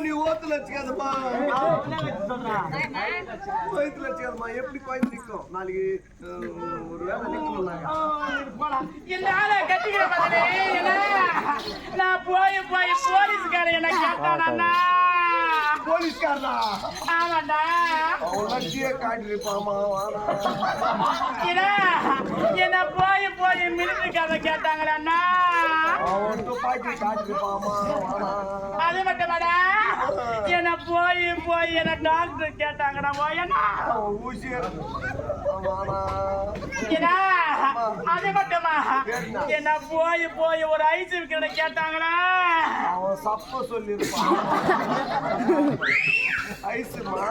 நீ ஓத்துல வச்சுக்காதப்பா வயிற்றுல வச்சுக்காதம்மா எப்படி கோயில் நிற்கும் நாளைக்கு ஒரு வேலை நிற்கணும் இந்த ஆளை கட்டிக்கிற நான் போய் போலீஸ்காரன் என்ன கேட்டானா போலீஸ்காரனா ஆமாண்டா உனக்கே காட்டிருப்பாமா என்ன போய் மிலிட்டரிக்காரன் கேட்டாங்களா அவன் துப்பாக்கி காட்டிருப்பாமா அது மட்டுமாடா என்ன போய் என்ன டாக்டர் கேட்டாங்கடா ஓயனா ஊசி அது மட்டுமா என்ன போய் ஒரு ஐஸ் இருக்கிற கேட்டாங்களா அவன் சப்ப சொல்லிருப்பான் ஐஸ்மா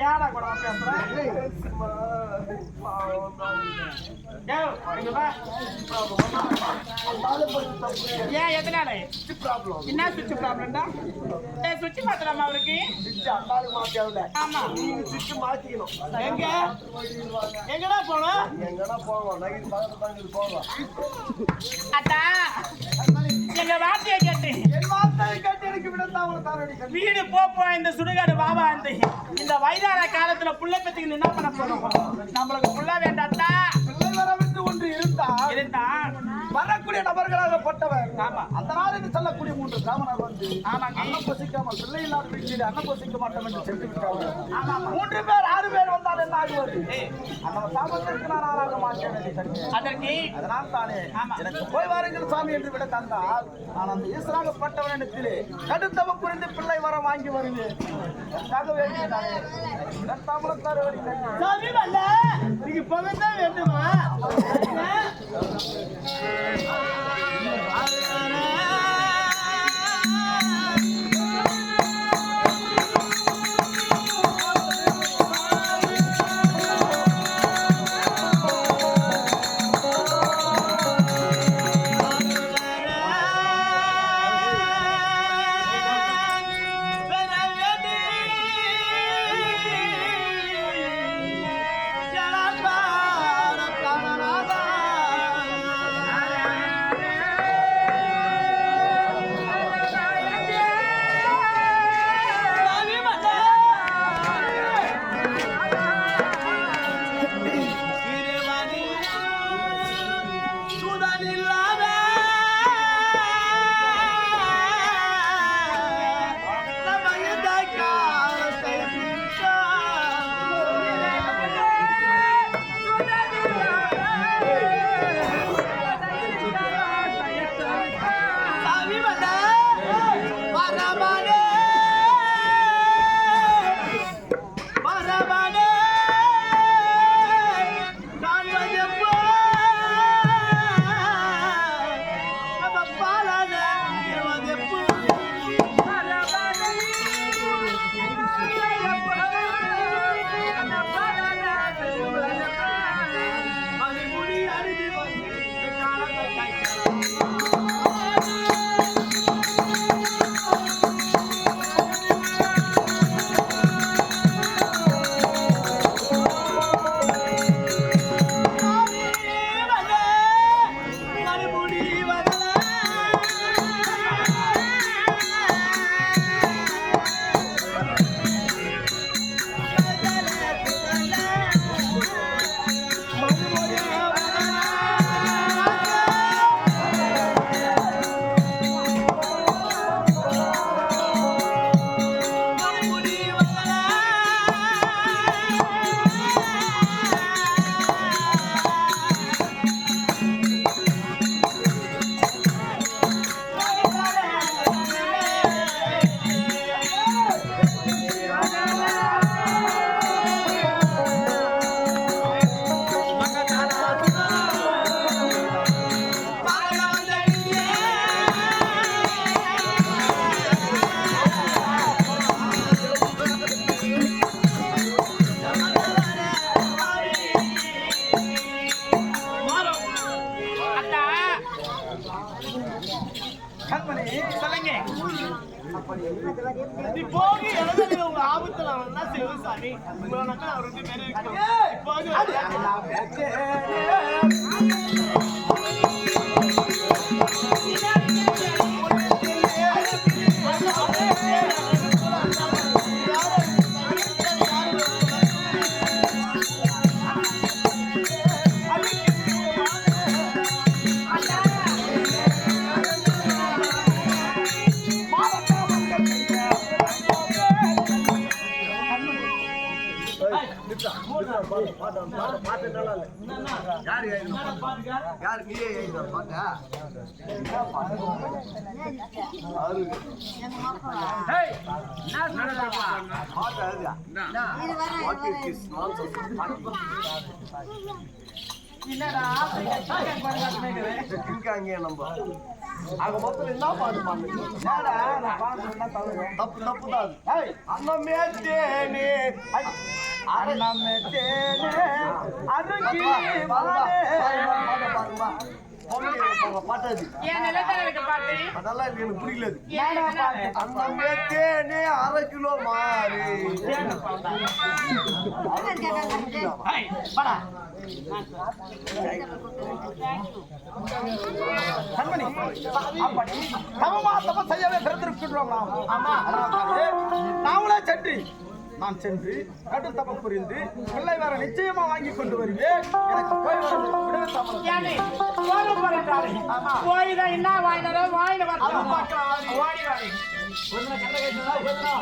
யாரா கூட ஏன் எதனால என்ன சுவிட்ச் ப்ராப்ளம்டா சுவிட்ச் மாத்தலாமா அவருக்கு ஆமா சுவிட்ச் மாத்திக்கணும் எங்கடா போனோம் நைட் பக்கத்துல போவோம் அத்தா எங்க வார்த்தையை கேட்டு வீடு போப்போ இந்த சுடுகாடு பாபா இந்த வயதான காலத்துல புள்ள பெத்துக்கு என்ன பண்ண போறோம் நம்மளுக்கு புள்ள வேண்டாத்தா ஒன்று இருந்தா வரக்கூடிய நபர்களாகப்பட்டவர் அந்த நாளுக்கு செல்லக்கூடிய 3 கிராமணர் வந்து அன்னம் பொசிக்காமல் பிள்ளை இல்லாத வீட்டில் அன்னம் பொசிக்க மாட்டோம் என்று சென்று விட்டார்கள் 3 பேர் 6 பேர் வந்தால் என்ன ஆகுவது அந்த சாபத்திற்கு நான் ஆளாக மாட்டேன் அதற்கு அதனால் தானே எனக்கு போய் வாருங்கள் சாமி என்று விட தந்தால் நான் அந்த ஈஸ்வராகப்பட்டவனிடத்திலே கடுத்தவ புரிந்து பிள்ளை வர வாங்கி வருவேன் நீங்க போகத்தான் வேண்டுமா சாமி இவ்வளவுனாக்கா அவர் 2 பேரும் இருக்கணும். ஏய், இப்போது அது நான் கேட்டேன். என்னடா அங்க மொத்தம் என்ன பாட்டு பாடுறீங்க? ஏடா, நான் பாடுறது என்ன தவறு? தப்பு தான் அது. ஏய், அன்னமே தேனே, அன்னமே தேனே, அருகி வாழே. பாருங்க, பாட்டு அது. ஏன் நிலத்தல இருக்க பாட்டு அதெல்லாம் எனக்கு பிடிக்கல. ஏன் பாட்டு அன்னமே தேனே 1/2 கிலோ மாறு. ஹேய் வாடா கண்மணி, அப்படி தவமா தவம் செய்யவே பிறந்திருக்கின்றோம் நாம். ஆமா, நாமளே நான் சென்று கடு தவம் புரிந்து பிள்ளை வர நிச்சயமா வாங்கி கொண்டு வருவேன். எனக்கு போய் வர விடவே தாமதம். யானே போற போறானே ஆமா போய் தான் என்ன வாயினரோ வாயில வரணும் அது பக்காரி ஓடி வாடி ஒண்ணு கண்ட கேட்டா போடா.